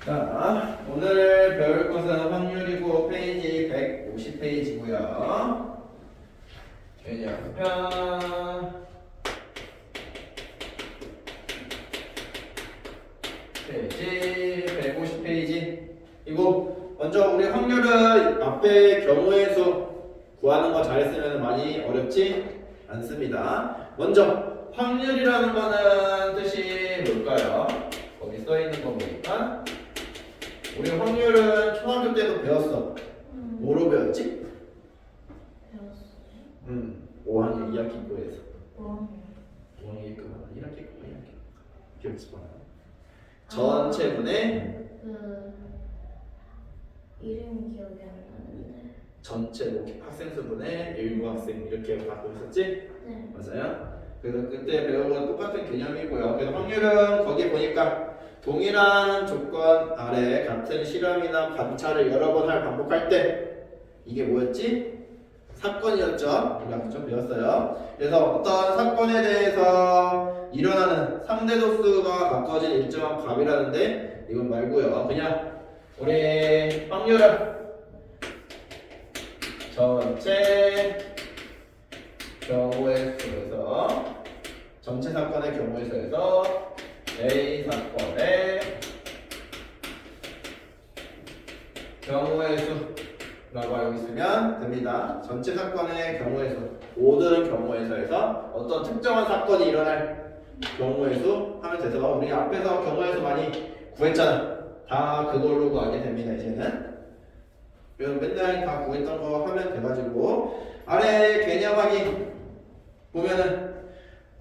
자, 오늘 배울 것은 확률이고 페이지 150페이지고요. 개념편 페이지 150페이지. 이거 먼저 우리 확률은 앞에 경우의 수 구하는 거 잘했으면 많이 어렵지 않습니다. 먼저 확률이라는 거는 뜻이 뭘까요? 거기 써 있는 거 보니까 우리 확률은 초등학교 때도 배웠어. 뭐로 배웠지? 배웠어요. 5학년 2학기 거에서. 5학년. 5학기 거 1학기 거 2학기 거. 기억지 마. 전체분의 이름이 기억이 안 나는데. 전체 학생 수분의 일부 학생 이렇게 갖고 있었지? 네. 맞아요. 그래서 그때 배운 건 똑같은 개념이고요. 그래서 확률은 거기 보니까 동일한 조건 아래 같은 실험이나 관찰을 여러 번 반복할 때 이게 뭐였지? 사건이었죠. 우리가 좀 배웠어요. 그래서 어떤 사건에 대해서 일어나는 상대도수가 가까워진 일정한 값이라는데 이건 말고요. 그냥 우리 확률은 전체 경우의 수에서 전체 사건의 경우의 수에서 A 사건의 경우의 수라고 알고 있으면 됩니다. 전체 사건의 경우의 수, 모든 경우의 수에서 어떤 특정한 사건이 일어날 경우의 수 하면 돼서 우리 앞에서 경우의 수 많이 구했잖아. 다 그걸로 구하게 됩니다. 이제는 그래서 맨날 다 구했던 거 하면 돼가지고 아래 개념 확인 보면은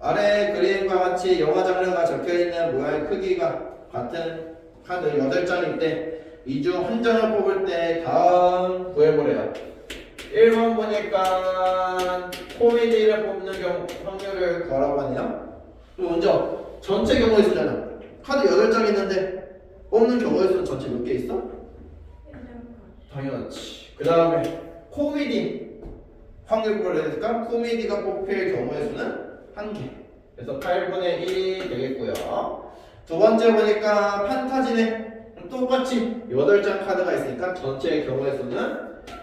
아래 그림과 같이 영화 장르가 적혀있는 모양의 크기가 같은 카드 8장일 때 이 중 한 장을 뽑을 때 다음 구해보래요. 1번 보니까 코미디를 뽑는 경우 확률을 구하라고 하네요. 그럼 먼저 전체 경우의 수잖아. 카드 8장 있는데 뽑는 경우의 수는 전체 몇 개 있어? 8가지. 당연하지. 그 다음에 코미디 확률 구하려 했으니까 코미디가 뽑힐 경우의 수는 1개. 그래서 8분의 1이 되겠고요. 두 번째 보니까 판타지네. 똑같이 8장 카드가 있으니까 전체 경우의 수는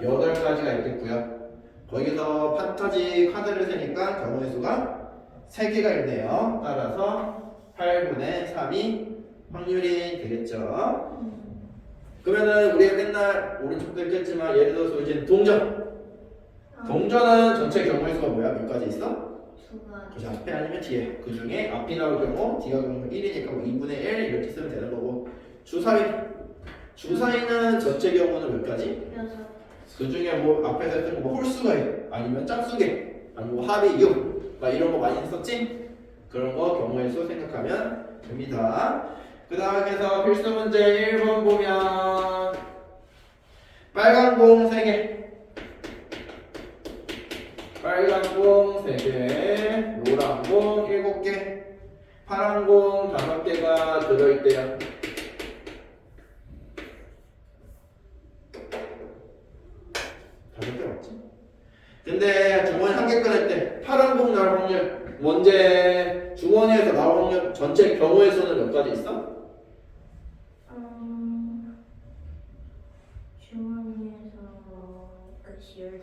8가지가 있겠고요. 거기서 판타지 카드를 세니까 경우의 수가 3개가 있네요. 따라서 8분의 3이 확률이 되겠죠. 그러면은 우리 맨날 오른쪽도 읽겠지만 예를 들어서 이제 동전. 동전은 전체 경우의 수가 뭐야? 몇 가지 있어? 2가지. 그래서 앞에 아니면 뒤에. 그 중에 앞이 나올 경우 뒤가 경우 1이니까 뭐 2분의 1 이렇게 쓰면 되는 거고. 주사위. 주사위는 전체 경우는 몇 가지? 6. 그 중에 뭐 앞에서 했던 뭐 홀수개 아니면 짝수개 아니면 뭐 합이 6. 막 이런 거 많이 했었지? 그런 거 경우의 수 생각하면 됩니다. 그 다음에서 필수 문제 1번 보면 빨간 공 3개 빨간 공 3개 노란 공 7개 파란 공 5개가 들어있대요. 근데 주머니 1개 꺼낼 때 파란 공 나올 확률 문제 주머니에서 나올 확률 전체 경우의 수는 몇 가지 있어? 주머니에서 끝이 15개.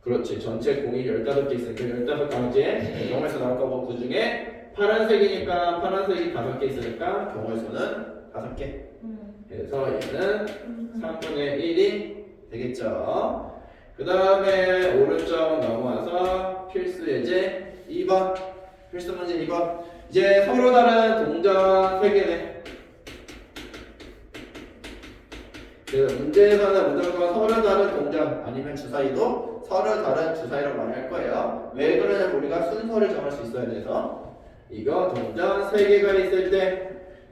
그렇지. 전체 공이 15개 있으니까 15가지의 경우의 수 나올 거고 그 중에 파란색이니까 파란색이 5개 있으니까 경우의 수는 5개. 그래서 얘는 3분의 1이 되겠죠. 그 다음에 오른쪽 넘어와서 필수 예제 2번 필수 문제 2번 이제 서로 다른 동전 3개네. 그래서 문제에서는 무조건 서로 다른 동전 아니면 주사위도 서로 다른 주사위라고 많이 할 거예요. 왜 그러냐면 우리가 순서를 정할 수 있어야 돼서 이거 동전 3개가 있을 때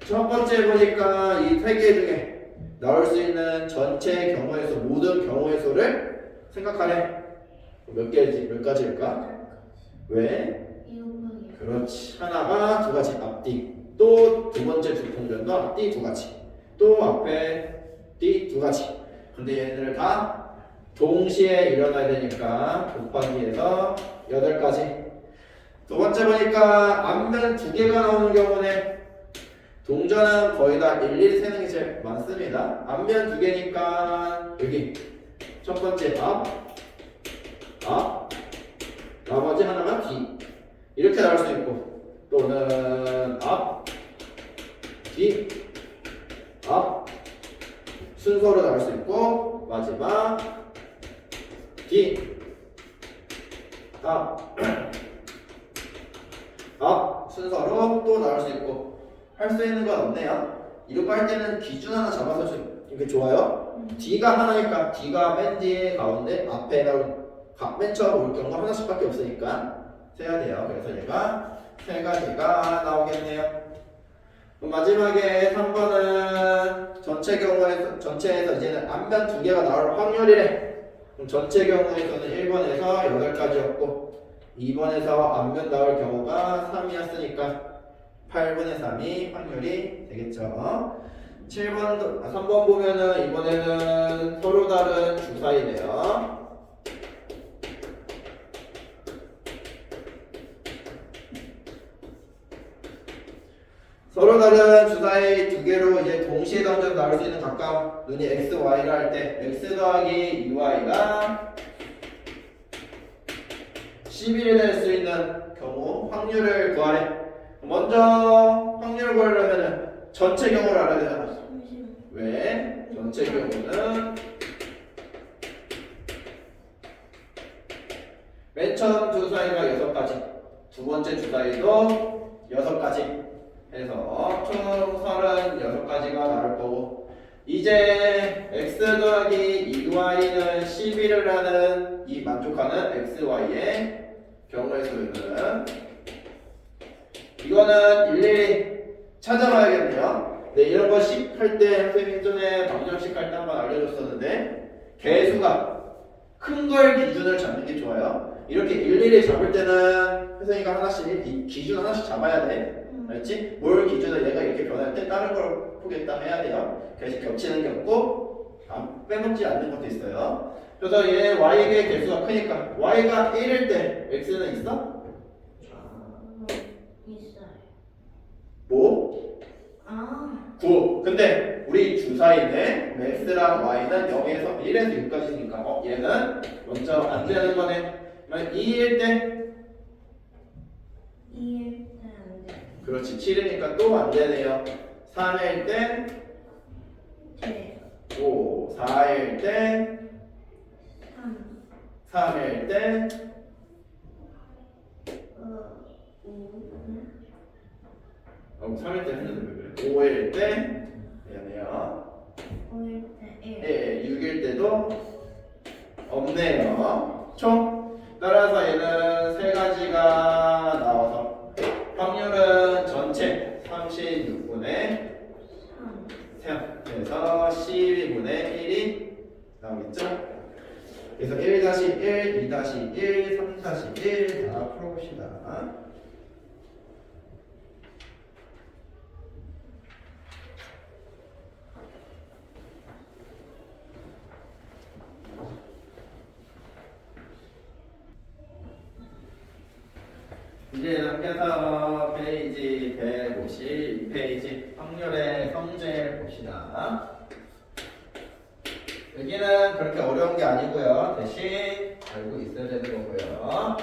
첫 번째 보니까 이 3개 중에 나올 수 있는 전체 경우의 수 모든 경우의 수를 생각하래. 몇 개지? 몇 가지일까? 왜? 2곱하기. 그렇지. 하나가 2가지 앞뒤. 또 두 번째 동전도 앞뒤 2가지. 또 앞에 뒤 2가지. 근데 얘네들을 다 동시에 일어나야 되니까 곱하기해서 8가지. 두 번째 보니까 앞면 2개가 나오는 경우는 동전은 거의 다 일일이 세는 게 제일 많습니다. 앞면 두 개니까 여기 첫 번째 앞, 나머지 하나가 뒤 이렇게 나올 수 있고 또는 앞 순서로 나올 수 있고 마지막 앞 순서로 또 나올 수 있고 할 수 있는 건 없네요. 이렇게 할 때는 기준 하나 잡아서 쓰는 게 좋아요. D가 하나니까 D가 맨 뒤에 가운데 앞에 맨 처음 올 경우가 하나씩밖에 없으니까 세야 돼요. 그래서 얘가 세 가지가 나오겠네요. 그럼 마지막에 3번은 전체에서 이제는 앞면 두 개가 나올 확률이래. 그럼 전체 경우에서는 1번에서 8가지였고 2번에서 앞면 나올 경우가 3이었으니까 8분의 3이 확률이 되겠죠. 3번 보면은 이번에는 서로 다른 주사위네요. 서로 다른 주사위 두 개로 이제 동시에 던져서 나올 수 있는 가까운 눈이 x, y를 할 때 x 더하기 2y가 11이 될 수 있는 경우 확률을 구하래. 먼저 확률을 구하려면 전체 경우를 알아야 되잖아. 왜? 전체 경우는 맨 처음 주사위가 6가지, 두 번째 주사위도 6가지 해서 총 36가지가 나올 거고 이제 x 더하기 2y는 11을 하는 이 만족하는 xy의 경우의 수는 이거는 일일이 찾아봐야겠네요. 네, 이런 거 식 할 때 선생님 전에 방정식 할 때 한번 알려줬었는데 개수가 큰 걸 기준을 잡는 게 좋아요. 이렇게 일일이 잡을 때는 선생님가 하나씩 기준 하나씩 잡아야 돼. 알지? 뭘 기준으로 얘가 이렇게 변할 때 다른 걸 보겠다 해야 돼요. 그래서 겹치는 게 없고 빼먹지 않는 것도 있어요. 그래서 얘 y의 개수가 크니까 y가 1일 때 x는 있어? 있어요. 뭐? 9. 근데 우리 주사위네 x랑 y는 0에서 1에서 6까지니까 얘는 먼저 안 되는 거네. 2일 때 2일 때 안 돼. 그렇지 7이니까 또 안 되네요. 3일 때 돼. 5, 4일 때 3일 때 3일 때 했는데 왜 그래? 5일 때 미안해요. 5일 때 1. 예, 6일 때도 없네요. 총 따라서 얘는 세 가지가 나와서 확률은 전체 36분의 3 그래서 12분의 1이 나오겠죠? 그래서 1-1, 2-1, 3-1 다 풀어봅시다. 이제 넘겨서 페이지 152페이지 확률의 성질 봅시다. 여기는 그렇게 어려운 게 아니고요. 대신 알고 있어야 되는 거고요.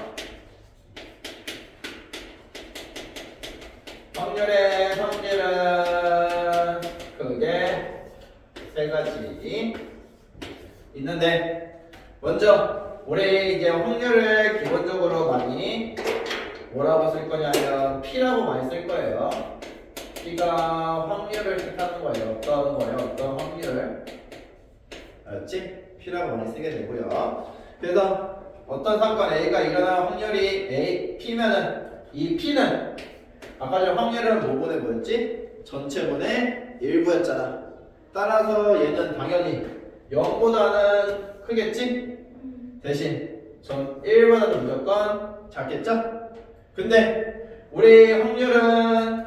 확률의 성질은 크게 세 가지 있는데 먼저 우리 이제 확률을 기본적으로 많이 뭐라고 쓸 거냐면 P라고 많이 쓸 거예요. P가 확률을 뜻하는 거예요. 어떤 거예요? 어떤 확률을? 알았지? P라고 많이 쓰게 되고요. 그래서 어떤 사건 A가 일어날 확률이 A, P면은 이 P는 아까 전 확률은 뭐분의 뭐였지? 전체분의 일부였잖아. 따라서 얘는 당연히 0보다는 크겠지? 대신 전 1보다는 무조건 작겠죠? 근데 우리 확률은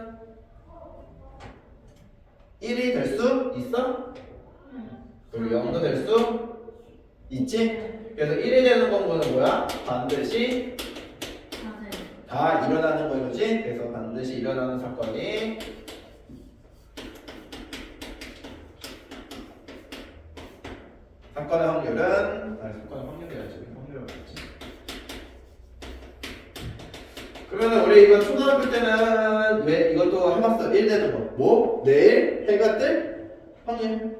1이 될 수 있어? 그리고 0도 될 수 있지? 그래서 1이 되는 경우는 뭐야? 반드시 다 일어나는 거지. 그래서 반드시 일어나는 사건이 사건의 확률은 사건의 확률이야지. 확률이 어딨지? 그러면 우리 이거 초등학교 때는 왜 이것도 해봤어? 1 되는 거. 뭐? 내일 해가 뜰 확률.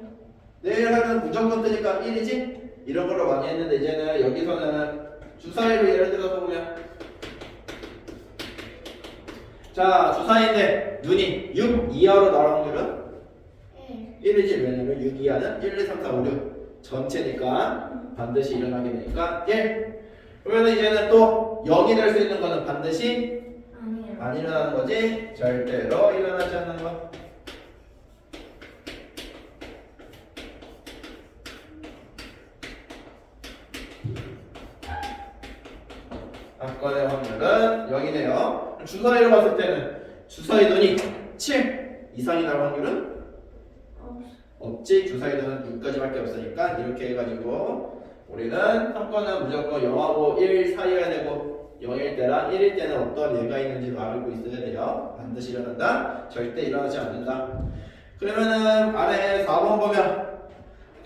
내일 하면 무조건 뜨니까 1이지? 이런 걸로 많이 했는데 이제는 여기서는 주사위로 예를 들어서 보면 자 주사위인데 눈이 6 이하로 나올 확률은 1. 1이지. 왜냐면 6 이하는 1, 2, 3, 4, 5, 6 전체니까 반드시 일어나게 되니까 1. 그러면 이제는 또 0이 될 수 있는 거는 반드시 아니에요. 안 일어나는 거지. 절대로 일어나지 않는 거. 사건의 확률은 0이네요. 주사위로 봤을 때는 주사위 눈이 7 이상이 나올 확률은 없지. 주사위 눈은 6까지밖에 없으니까 이렇게 해가지고 우리는 사건은 무조건 0하고 1 사이여야 되고 0일 때랑 1일 때는 어떤 예가 있는지 알고 있어야 돼요. 반드시 일어난다. 절대 일어나지 않는다. 그러면은 아래 4번 보면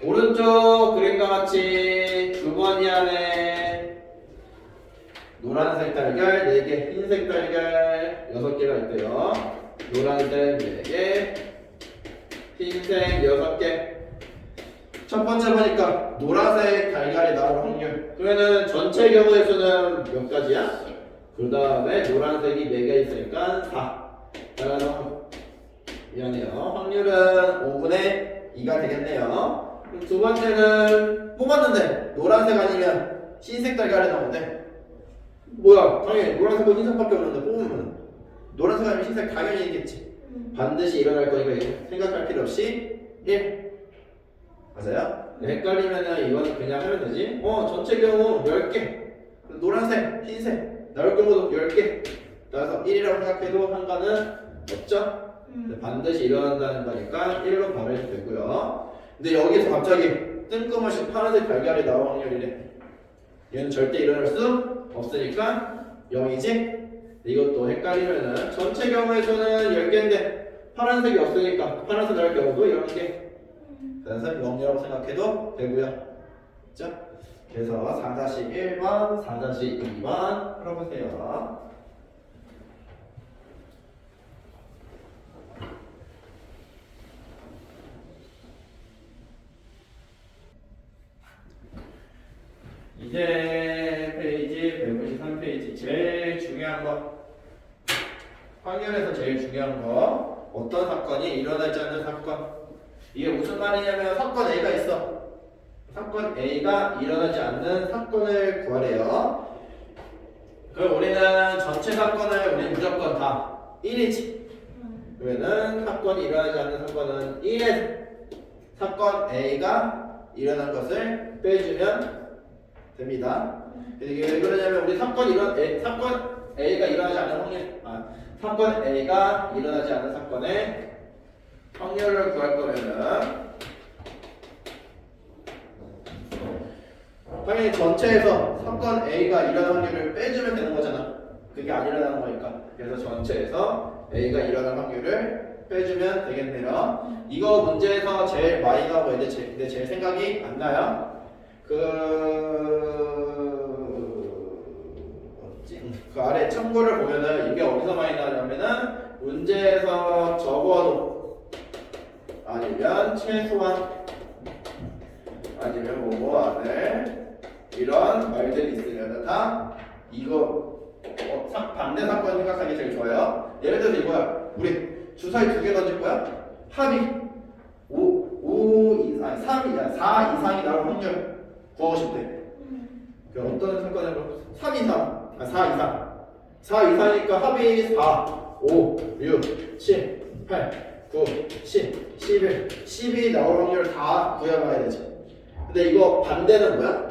오른쪽 그림과 같이 주머니 안에 노란색 달걀 4개, 흰색 달걀 6개가 있대요. 노란색 4개, 흰색 6개. 첫 번째 보니까 노란색 달걀이 나올 확률. 그러면은 전체 경우의 수는 몇 가지야? 그 다음에 노란색이 4개 있으니까 4. 그래서 미안해요. 확률은 5분의 2가 되겠네요. 그럼 두 번째는 뽑았는데 노란색 아니면 흰색 달걀이 나오는데 뭐야? 당연히 노란색과 흰색밖에 없는데 뽑으면 노란색 아니면 흰색 당연히 있겠지. 반드시 일어날 거니까 이거 생각할 필요 없이 1. 맞아요? 헷갈리면은 이거는 그냥 하면 되지. 전체 경우 10개. 노란색, 흰색 나올 경우도 10개. 따라서 1이라고 생각해도 상관은 없죠? 근데 반드시 일어난다는 거니까 1로 바르면 되고요. 근데 여기서 갑자기 뜬금없이 파란색 달걀이 나올 확률이래. 얘는 절대 일어날 수 없으니까 0이지? 이것도 헷갈리면은 전체 경우에서는 10개인데 파란색이 없으니까 파란색 나올 경우도 11개. 그래서 0이라고 생각해도 되고요. 그렇죠? 그래서 4-1번, 4-2번 풀어보세요. 이제 페이지 153페이지 제일 중요한 거 확률에서 제일 중요한 거 어떤 사건이 일어나지 않는 사건. 이게 무슨 말이냐면 사건 A가 있어. 사건 A가 일어나지 않는 사건을 구하래요. 그럼 우리는 전체 사건을 우리 무조건 다 1이지. 그러면은 사건이 일어나지 않는 사건은 1에 사건 A가 일어난 것을 빼주면 됩니다. 이게 왜 그러냐면 우리 사건 A가 일어나지 않는 확률, 사건 A가 일어나지 않는 사건의 확률을 구할 거면은 당연히 전체에서 사건 A가 일어난 확률을 빼주면 되는 거잖아. 그게 안 일어나는 거니까. 그래서 전체에서 A가 일어난 확률을 빼주면 되겠네요. 이거 문제에서 제일 많이 나오고 근데 제 생각이 안 나요. 그 아래 참고를 보면은 이게 어디서 많이 나오냐면은 문제에서 적어도 아니면 최소한 아니면 뭐뭐 안에 이런 말들이 있으면 다 이거 반대 사건 생각하기 제일 좋아요. 예를 들어서 이거야. 우리 주사위 2개 던질 거야. 합이 4 이상이 나올 확률 구하고 싶대. 그럼 어떤 사건으로 3 이상, 4 이상. 4 이상이니까 합이 4, 5, 6, 7, 8, 9, 10, 11, 12 나올 확률을 다 구해봐야 되지. 근데 이거 반대는 뭐야?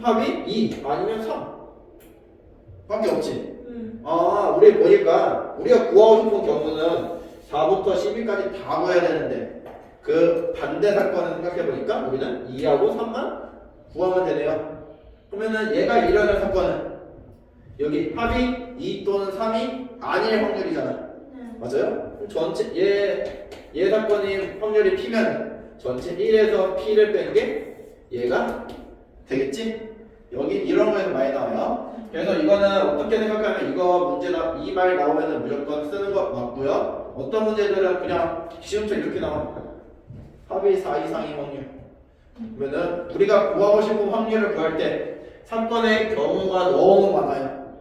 합이 2 아니면 3 밖에 없지. 우리 보니까 우리가 구하고 싶은 경우는 4부터 12까지 다 구해야 되는데 그 반대 사건을 생각해보니까 우리는 2하고 3만 구하면 되네요. 그러면은 얘가 일어날 사건은 여기 합이 2 또는 3이 아닐 확률이잖아. 맞아요? 그럼 전체 얘 사건이 확률이 P면 전체 1에서 P를 뺀 게 얘가 되겠지? 여기 이런 거에서 많이 나와요. 그래서 이거는 어떻게 생각하면 이거 문제나 이 말 나오면 무조건 쓰는 거 맞고요. 어떤 문제들은 그냥 시험처럼 이렇게 나와요. 합의 4 이상의 확률. 그러면은 우리가 구하고 싶은 확률을 구할 때 사건의 경우가 너무 많아요.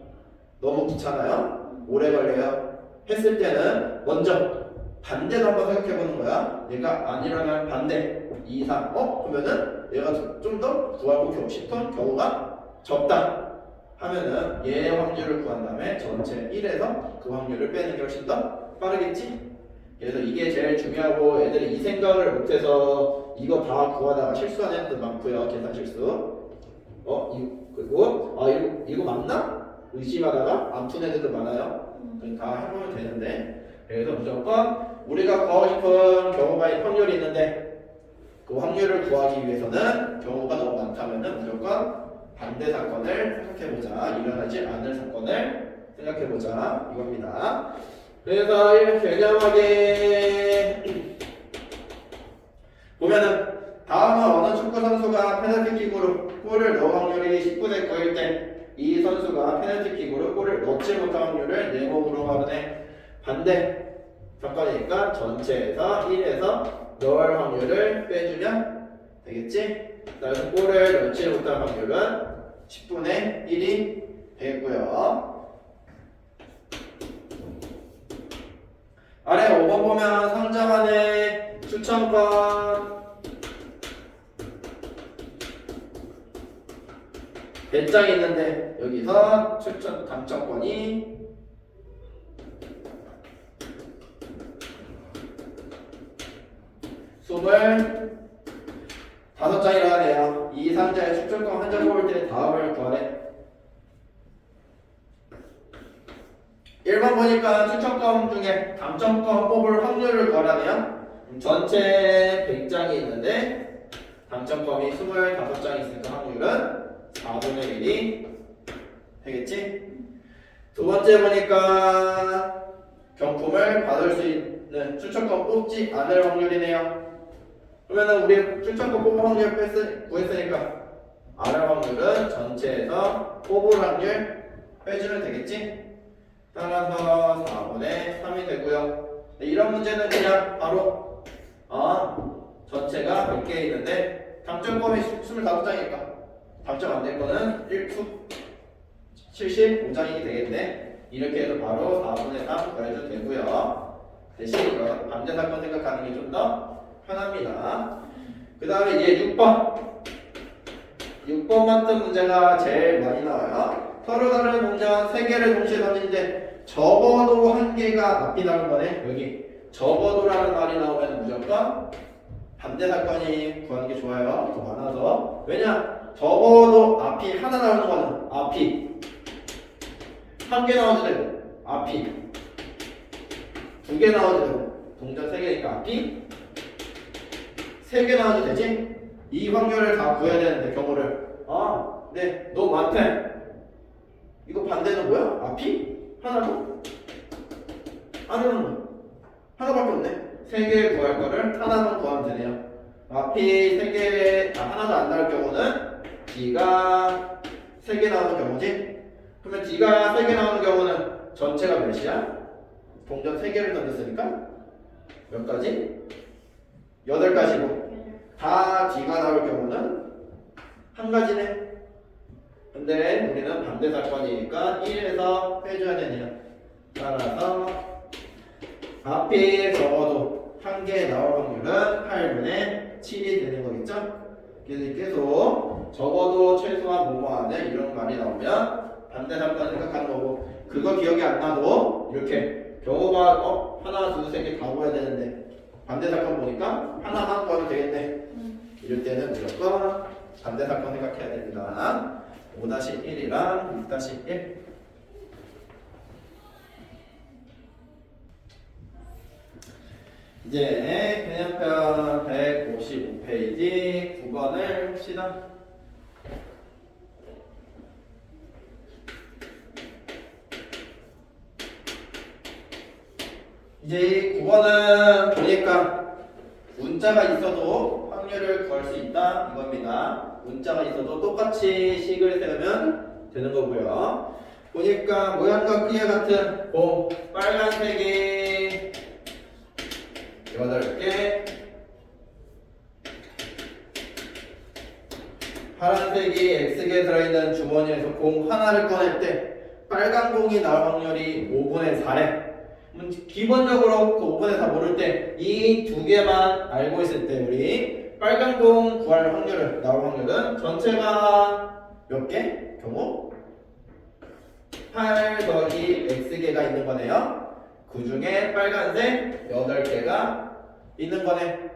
너무 귀찮아요. 오래 걸려요. 했을 때는 먼저 반대도 한번 생각해 보는 거야. 얘가 안 일어나면 반대 2 이상. 그러면은 얘가 좀 더 구하고 싶은 경우가 적다 하면은 얘의 확률을 구한 다음에 전체 1에서 그 확률을 빼는 게 훨씬 더 빠르겠지? 그래서 이게 제일 중요하고 애들이 이 생각을 못해서 이거 다 구하다가 실수하는 애들 많고요. 계산 실수. 그리고 이거 맞나? 의심하다가 안 푼 애들도 많아요. 다 해보면 되는데 그래서 무조건 우리가 구하고 싶은 경우가 확률이 있는데 그 확률을 구하기 위해서는 경우가 너무 많다면은 무조건 반대 사건을 생각해보자. 일어나지 않을 사건을 생각해보자. 이겁니다. 그래서 이렇게 개념하게 보면은 다음은 어느 축구 선수가 페널티킥으로 골을 넣을 확률이 10분의 9일 때 이 선수가 페널티킥으로 골을 넣지 못할 확률을 네 몸으로 말하네. 반대 사건이니까 전체에서 1에서 넣을 확률을 빼주면 되겠지? 그래서 골을 넣지 못할 확률은 10분의 1이 되겠고요. 아래 5번 보면 상점 안에 추천권 배짱이 있는데 여기서 추천 당첨권이 25장이라고 하네요. 이 상자에 추천권 한 장 뽑을 때 다음을 구하래. 1번 보니까 추천권 중에 당첨권 뽑을 확률을 구하라네요. 전체 100장이 있는데 당첨권이 25장이 있으니까 확률은 4분의 1이 되겠지? 두 번째 보니까 경품을 받을 수 있는 추천권 뽑지 않을 확률이네요. 그러면은 우리 추천권 뽑을 확률 구했으니까 않을 확률은 전체에서 뽑을 확률 빼주면 되겠지? 따라서 4분의 3이 되고요. 이런 문제는 그냥 바로 전체가 100개 있는데 당첨권이 25장이니까 당첨 안 될 거는 75장이 되겠네. 이렇게 해서 바로 4분의 3 구해도 되고요. 대신 이거 반대 사건 생각하는 게 좀 더 편합니다. 그 다음에 이제 6번 같은 문제가 제일 많이 나와요. 서로 다른 동전 3개를 동시에 던지는데 적어도 1개가 앞이 나온 거네. 여기 적어도라는 말이 나오면 무조건 반대 사건이 구하는 게 좋아요. 더 많아서. 왜냐? 적어도 앞이 하나 나오는 거는 앞이 1개 나와도 되고 앞이 2개 나와도 되고 동전 3개니까 앞이 3개 나와도 되지? 이 확률을 다 구해야 되는데 경우를 네 너무 많대. 이거 반대는 뭐야? 앞이? 하나도? 하나는 뭐야? 하나밖에 없네. 3개 구할 거를 하나만 구하면 되네요. 앞이 3개 하나도 안 나올 경우는 D가 3개 나오는 경우지? 그러면 D가 3개 나오는 경우는 전체가 몇이야? 동전 3개를 던졌으니까 몇 가지? 8가지고 다 D가 나올 경우는 한 가지네. 근데 우리는 반대 사건이니까 1에서 빼줘야 되네요. 따라서 앞이 적어도 1개 나올 확률은 8분의 7이 되는 거겠죠? 그래서 계속 적어도 최소한 뭐뭐 안에 이런 말이 나오면 반대 사건 생각하는 거고, 그거 기억이 안 나도 이렇게 경우가 하나, 둘, 세 개 다 구해야 되는데 반대 사건 보니까 하나만 구하면 되겠네. 이럴 때는 무조건 반대 사건 생각해야 됩니다. 5-1이랑 6-1. 이제 개념편 155페이지 9번을 봅시다. 이제 이 9번은 보니까 문자가 있어도 확률을 구할 수 있다 이겁니다. 문자가 있어도 똑같이 식을 세우면 되는 거고요. 보니까 모양과 크기가 같은 공 빨간색이 8개, 파란색이 X개 들어있는 주머니에서 공 하나를 꺼낼 때 빨간 공이 나올 확률이 5분의 4래. 기본적으로 그 5분의 4 모를 때 이 두 개만 알고 있을 때 우리 빨간 공 구할 확률을 나올 확률은 전체가 몇 개? 경우 8 더하기 X개가 있는 거네요. 그 중에 빨간색 8개가 있는 거네.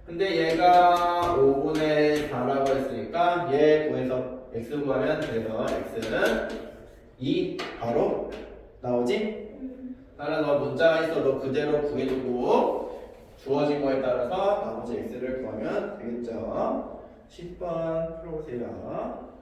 근데 얘가 5분의 4라고 했으니까 얘 구해서 X 구하면 돼서 X는 2 바로 나오지? 따라서 문자가 있어도 그대로 구해두고 주어진 거에 따라서 나머지 X를 구하면 되겠죠. 10번 풀어보세요.